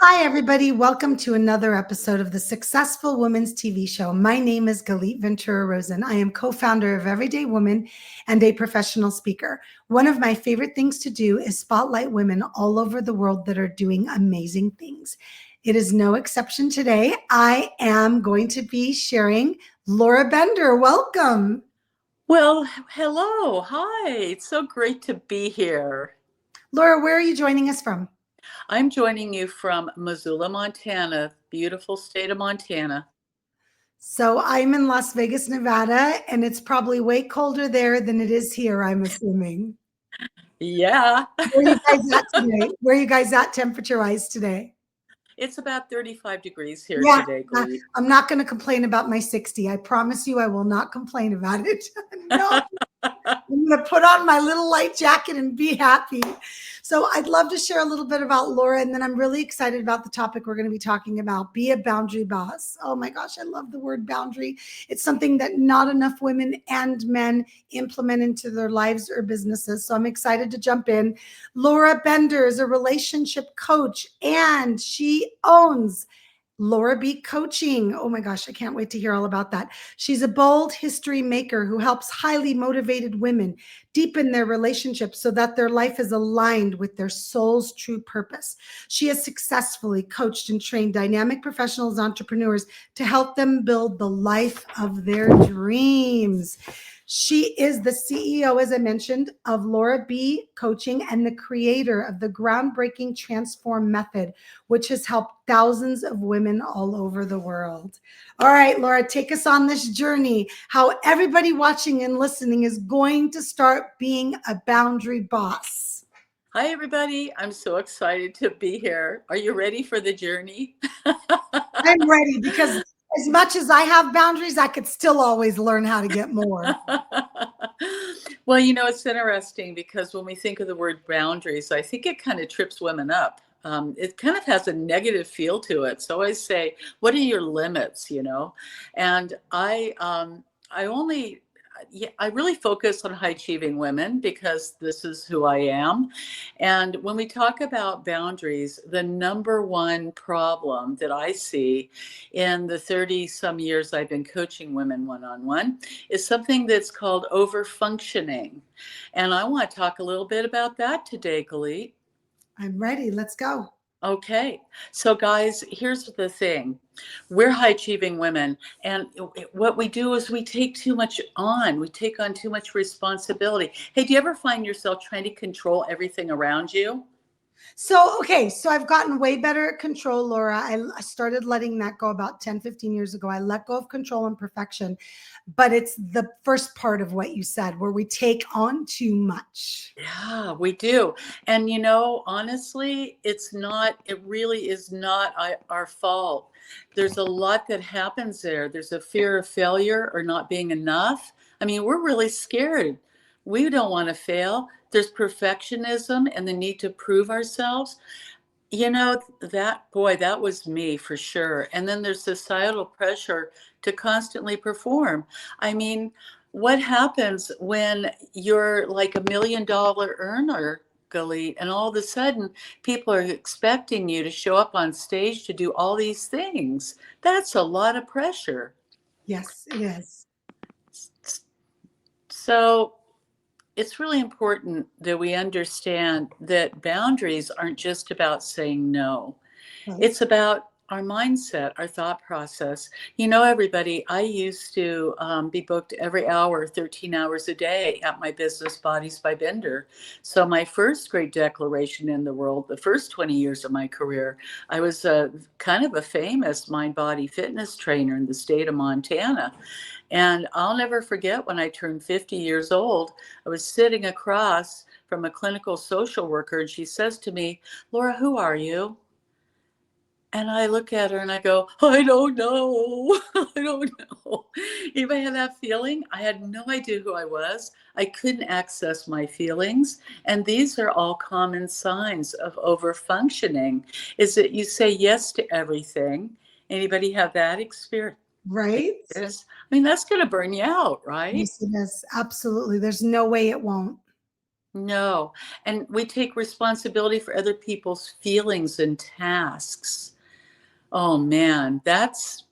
Hi, everybody. Welcome to another episode of the Successful Women's TV show. My name is Galit Ventura Rosen. I am co-founder of Everyday Woman and a professional speaker. One of my favorite things to do is spotlight women all over the world that are doing amazing things. It is no exception today. I am going to be sharing Laura Bender. Welcome. Well, hello. Hi. It's so great to be here. Laura, where are you joining us from? I'm joining you from Missoula, Montana, beautiful state of Montana. So I'm in Las Vegas, Nevada, and it's probably way colder there than it is here, I'm assuming. Yeah. Where are you guys at today? Where are you guys at temperature-wise today? It's about 35 degrees here Yeah, today, Glee. I'm not going to complain about my 60. I promise you I will not complain about it. No. I'm going to put on my little light jacket and be happy. So I'd love to share a little bit about Laura, and then I'm really excited about the topic we're going to be talking about, be a boundary boss. Oh my gosh, I love the word boundary. It's something that not enough women and men implement into their lives or businesses. So I'm excited to jump in. Laura Bender is a relationship coach, and she owns Laura B Coaching. Oh my gosh, I can't wait to hear all about that. She's a bold history maker who helps highly motivated women deepen their relationships so that their life is aligned with their soul's true purpose. She has successfully coached and trained dynamic professionals, entrepreneurs to help them build the life of their dreams. She is the CEO, as I mentioned, of Laura B Coaching and the creator of the groundbreaking Transform Method, which has helped thousands of women all over the world. All right, Laura, take us on this journey, how everybody watching and listening is going to start being a boundary boss. Hi, everybody. I'm so excited to be here. Are you ready for the journey? I'm ready because as much as I have boundaries, I could still always learn how to get more. Well, it's interesting because when we think of the word boundaries, I think it kind of trips women up. It kind of has a negative feel to it. So I say, what are your limits, And I really focus on high achieving women because this is who I am. And when we talk about boundaries, the number one problem that I see in the 30 some years I've been coaching women one-on-one is something that's called overfunctioning. And I want to talk a little bit about that today, Galit. I'm ready. Let's go. Okay. So guys, here's the thing. We're high achieving women, and what we do is we take too much on. We take on too much responsibility. Hey, do you ever find yourself trying to control everything around you? So I've gotten way better at control, Laura. I started letting that go about 10, 15 years ago. I let go of control and perfection, but it's the first part of what you said where we take on too much. Yeah, we do. And honestly, it really is not our fault. There's a lot that happens there. There's a fear of failure or not being enough. I mean, we're really scared. We don't want to fail. There's perfectionism and the need to prove ourselves. That was me for sure. And then there's societal pressure to constantly perform. I mean, what happens when you're like $1 million earner, Galit, and all of a sudden people are expecting you to show up on stage to do all these things? That's a lot of pressure. Yes, it is. So it's really important that we understand that boundaries aren't just about saying no. Right. It's about our mindset, our thought process. Everybody, I used to be booked every hour, 13 hours a day at my business, Bodies by Bender. So my first great declaration in the world, the first 20 years of my career, I was kind of a famous mind body fitness trainer in the state of Montana. And I'll never forget when I turned 50 years old, I was sitting across from a clinical social worker, and she says to me, "Laura, who are you?" And I look at her and I go, "I don't know." I don't know. If I had that feeling, I had no idea who I was. I couldn't access my feelings. And these are all common signs of overfunctioning, is that you say yes to everything. Anybody have that experience? Right? I mean, that's going to burn you out, right? Yes, it is. Absolutely. There's no way it won't. No. And we take responsibility for other people's feelings and tasks. Oh man, that's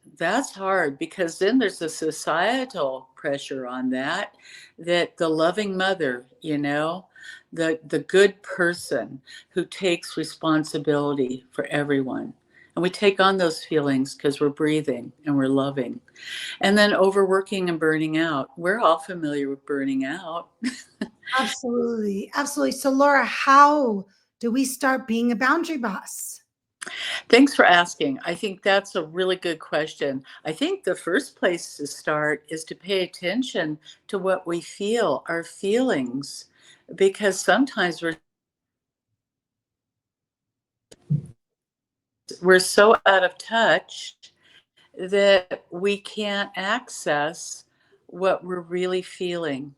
hard because then there's a societal pressure on that, that the loving mother, the good person who takes responsibility for everyone. And we take on those feelings because we're breathing and we're loving. And then overworking and burning out. We're all familiar with burning out. Absolutely. Absolutely. So, Laura, how do we start being a boundary boss? Thanks for asking. I think that's a really good question. I think the first place to start is to pay attention to what we feel, our feelings, because sometimes we're so out of touch that we can't access what we're really feeling.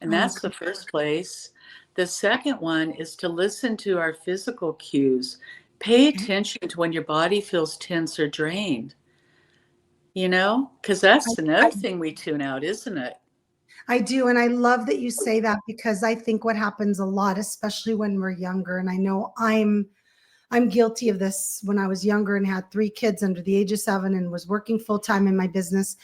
And Oh, that's the first place. The second one is to listen to our physical cues. Pay okay. attention to when your body feels tense or drained. Because that's I, another thing we tune out, isn't it? I do. And I love that you say that because I think what happens a lot, especially when we're younger, and I know I'm guilty of this when I was younger and had 3 kids under the age of 7 and was working full time in my business.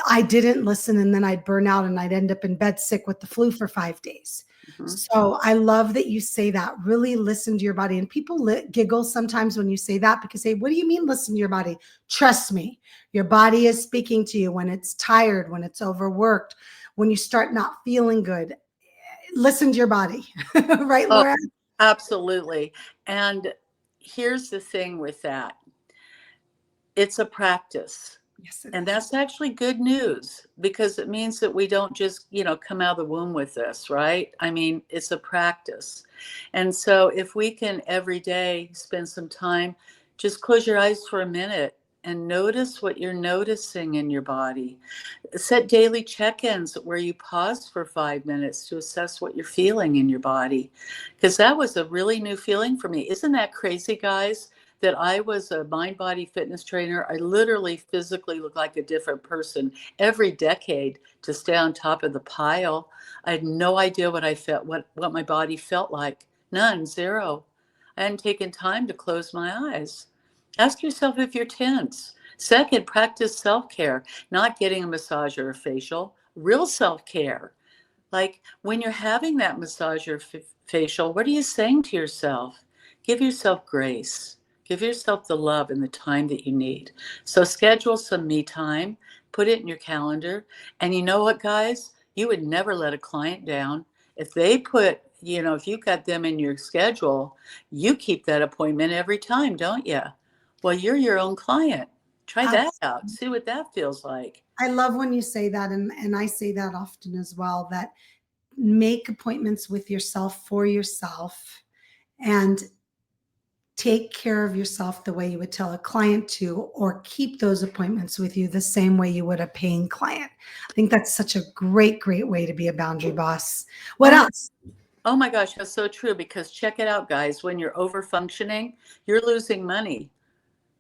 I didn't listen and then I'd burn out and I'd end up in bed sick with the flu for 5 days. Mhm. So I love that you say that. Really listen to your body. And people giggle sometimes when you say that because they say, what do you mean listen to your body? Trust me, your body is speaking to you when it's tired, when it's overworked, when you start not feeling good. Listen to your body. Right, Oh, Laura? absolutely. And here's the thing with that, it's a practice. Yes, it And is. that's actually good news because it means that we don't just, come out of the womb with this, right? I mean, it's a practice. And so if we can every day spend some time, just close your eyes for a minute and notice what you're noticing in your body. Set daily check-ins where you pause for 5 minutes to assess what you're feeling in your body. Because that was a really new feeling for me. Isn't that crazy, guys? That I was a mind body fitness trainer. I literally physically look like a different person every decade to stay on top of the pile. I had no idea what I felt, what my body felt like. None, zero. I hadn't taken time to close my eyes. Ask yourself if you're tense. Second, practice self-care, not getting a massage or a facial, real self-care. Like when you're having that massage or facial, what are you saying to yourself? Give yourself grace. Give yourself the love and the time that you need. So schedule some me time, put it in your calendar. And you know what, guys? You would never let a client down. If they put, if you got them in your schedule, you keep that appointment every time, don't you? Well, you're your own client. Try that out. See what that feels like. I love when you say that, and I say that often as well, that make appointments with yourself for yourself and take care of yourself the way you would tell a client to, or keep those appointments with you the same way you would a paying client. I think that's such a great, great way to be a boundary boss. What else? Oh my gosh, that's so true because check it out, guys. When you're over functioning, you're losing money.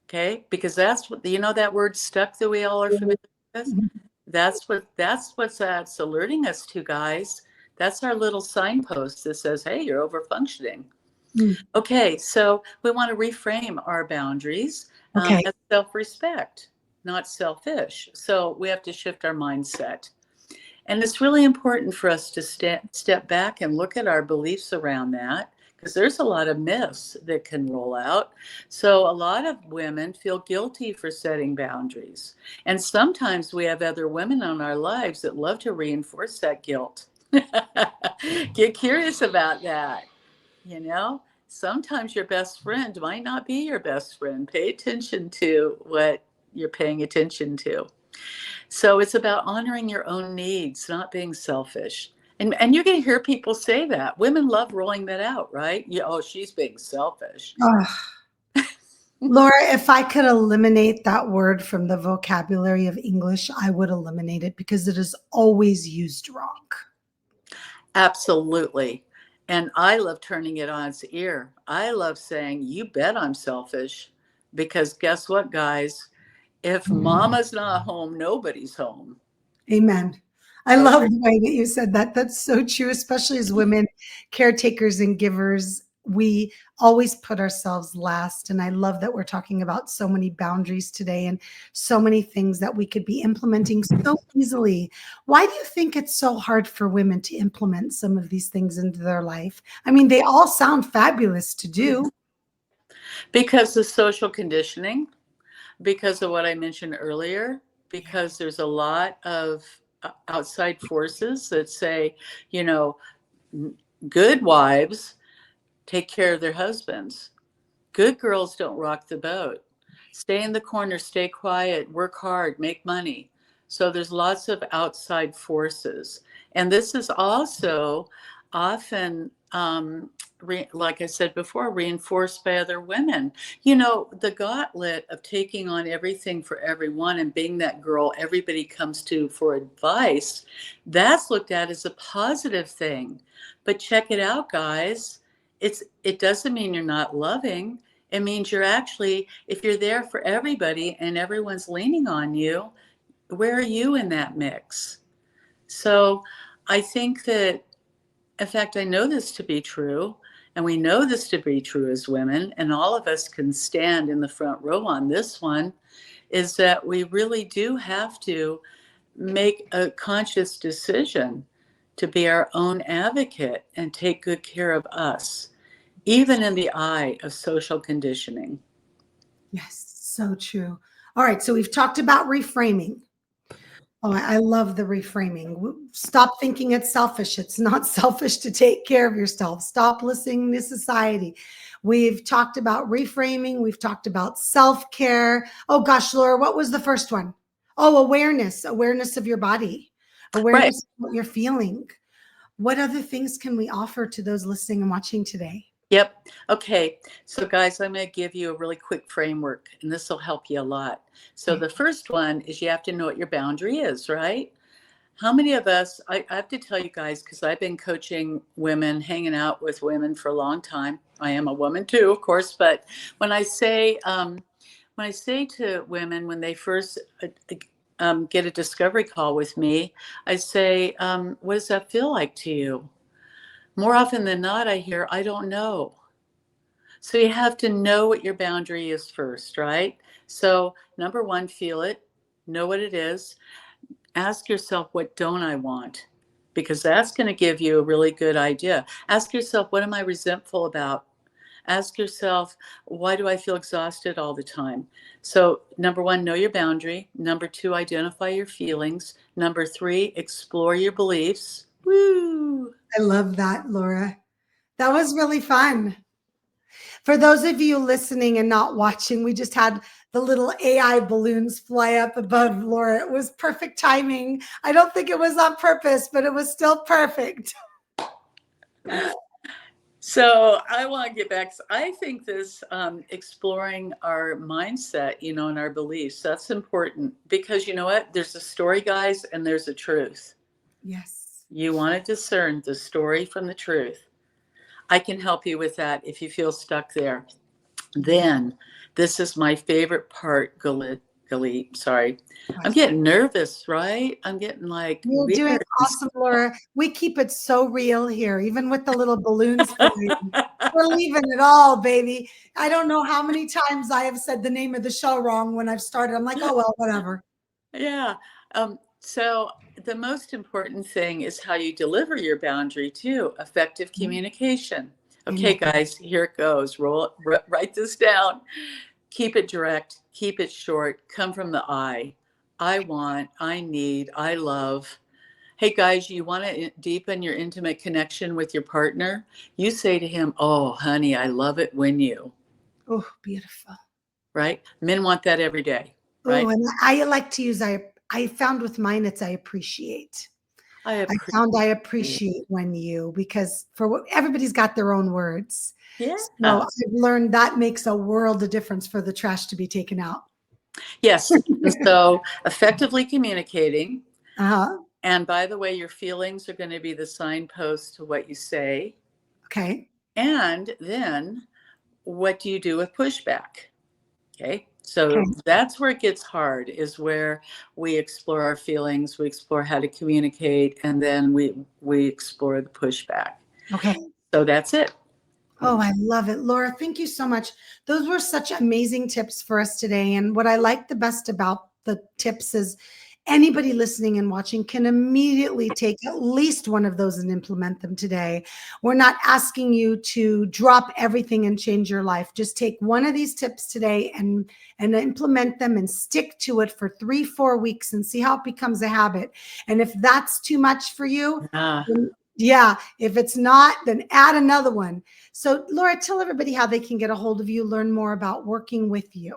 Okay, because that's what that word stuck that we all are familiar with. That's what's alerting us to, guys. That's our little signpost that says, "Hey, you're over functioning." Mm, Okay, so we want to reframe our boundaries okay. as self-respect, not selfish. So we have to shift our mindset. And it's really important for us to step back and look at our beliefs around that because there's a lot of myths that can roll out. So a lot of women feel guilty for setting boundaries. And sometimes we have other women in our lives that love to reinforce that guilt. Get curious about that. Sometimes your best friend might not be your best friend. Pay attention to what you're paying attention to. So it's about honoring your own needs, not being selfish. And you're going to hear people say that. Women love rolling that out, right? Oh, she's being selfish. Oh, Laura, if I could eliminate that word from the vocabulary of English, I would eliminate it because it is always used wrong. Absolutely. And I love turning it on its ear. I love saying, you bet I'm selfish. Because guess what, guys? If mama's not home, nobody's home. Amen. I love over. the way that you said that. That's so true, especially as women, caretakers and givers. We always put ourselves last. And I love that we're talking about so many boundaries today and so many things that we could be implementing so easily. Why do you think it's so hard for women to implement some of these things into their life? I mean, they all sound fabulous to do. Because of social conditioning, because of what I mentioned earlier, because there's a lot of outside forces that say, you know, good wives take care of their husbands. Good girls don't rock the boat. Stay in the corner, stay quiet, work hard, make money. So there's lots of outside forces. And this is also often, like I said before, reinforced by other women. You know, the gauntlet of taking on everything for everyone and being that girl everybody comes to for advice, that's looked at as a positive thing. But check it out, guys. It doesn't mean you're not loving. It means you're actually, if you're there for everybody and everyone's leaning on you, where are you in that mix? So I think that, in fact, I know this to be true, and we know this to be true as women, and all of us can stand in the front row on this one, is that we really do have to make a conscious decision to be our own advocate and take good care of us, even in the eye of social conditioning. Yes, so true. All right, so we've talked about reframing. Oh, I love the reframing. Stop thinking it's selfish. It's not selfish to take care of yourself. Stop listening to society. We've talked about reframing. We've talked about self-care. Oh gosh, Laura, what was the first one? Oh, awareness of your body, Right. awareness of what you're feeling. What other things can we offer to those listening and watching today? Yep. Okay. So, guys, I'm going to give you a really quick framework, and this will help you a lot. So, Okay. the first one is you have to know what your boundary is, right? How many of us, I have to tell you guys, because I've been coaching women, hanging out with women for a long time. I am a woman too, of course. But when I say, to women when they first get a discovery call with me, I say, "What does that feel like to you?" More often than not, I hear, "I don't know." So you have to know what your boundary is first, right? So, number one, feel it, know what it is. Ask yourself, what don't I want? Because that's going to give you a really good idea. Ask yourself, what am I resentful about? Ask yourself, why do I feel exhausted all the time? So, number one, know your boundary. Number two, identify your feelings. Number three, explore your beliefs. Woo! I love that, Laura. That was really fun. For those of you listening and not watching, we just had the little AI balloons fly up above Laura. It was perfect timing. I don't think it was on purpose, but it was still perfect. So I want to get back. I think this exploring our mindset, and our beliefs, that's important because you know what? There's a story, guys, and there's a truth. Yes. You want to discern the story from the truth. I can help you with that if you feel stuck there. Then, this is my favorite part, Galit, sorry. I'm getting nervous, right? I'm getting like You're doing weird. awesome, Laura. We keep it so real here, even with the little balloons flying. We're leaving it all, baby. I don't know how many times I have said the name of the show wrong when I've started. I'm like, oh, well, whatever. Yeah. So the most important thing is how you deliver your boundary too. Effective communication. Okay, Amen. guys, here it goes. Write this down. Keep it direct. Keep it short. Come from the I. I want. I need. I love. Hey guys, you want to deepen your intimate connection with your partner? You say to him, "Oh, honey, I love it when you." Oh, beautiful. Right? Men want that every day. Oh, Right? and I like to use I found with mine it's I appreciate. I I found I appreciate. appreciate when you because for what everybody's got their own words. So Yeah. I've learned that makes a world of difference for the trash to be taken out. Yes. And so effectively communicating. Uh-huh. And by the way, your feelings are going to be the signpost to what you say. Okay. And then what do you do with pushback? Okay. So Okay. that's where it gets hard, is where we explore our feelings, we explore how to communicate, and then we explore the pushback. Okay. So that's it. Oh, I love it. Laura, thank you so much. Those were such amazing tips for us today. And what I like the best about the tips is anybody listening and watching can immediately take at least one of those and implement them today. We're not asking you to drop everything and change your life. Just take one of these tips today and implement them and stick to it for 3-4 weeks and see how it becomes a habit. And if that's too much for you, then yeah, if it's not, then add another one. So Laura, tell everybody how they can get a hold of you, learn more about working with you.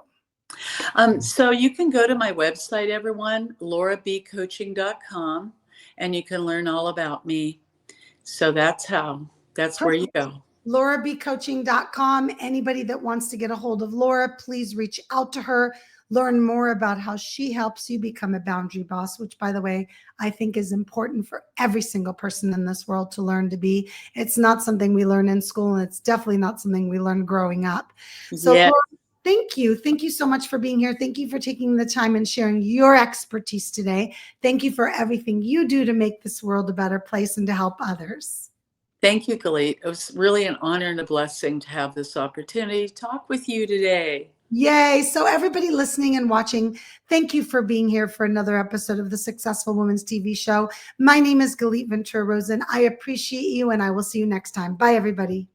So you can go to my website, everyone, laurabcoaching.com, and you can learn all about me. So that's where you Perfect. go. laurabcoaching.com. Anybody that wants to get a hold of Laura, please reach out to her, learn more about how she helps you become a boundary boss, which, by the way, I think is important for every single person in this world to learn to be. It's not something we learn in school, and it's definitely not something we learn growing up. So Yeah. Laura, thank you. Thank you so much for being here. Thank you for taking the time and sharing your expertise today. Thank you for everything you do to make this world a better place and to help others. Thank you, Galit. It was really an honor and a blessing to have this opportunity to talk with you today. Yay. So everybody listening and watching, thank you for being here for another episode of the Successful Women's TV show. My name is Galit Ventura Rosen. I appreciate you, and I will see you next time. Bye, everybody.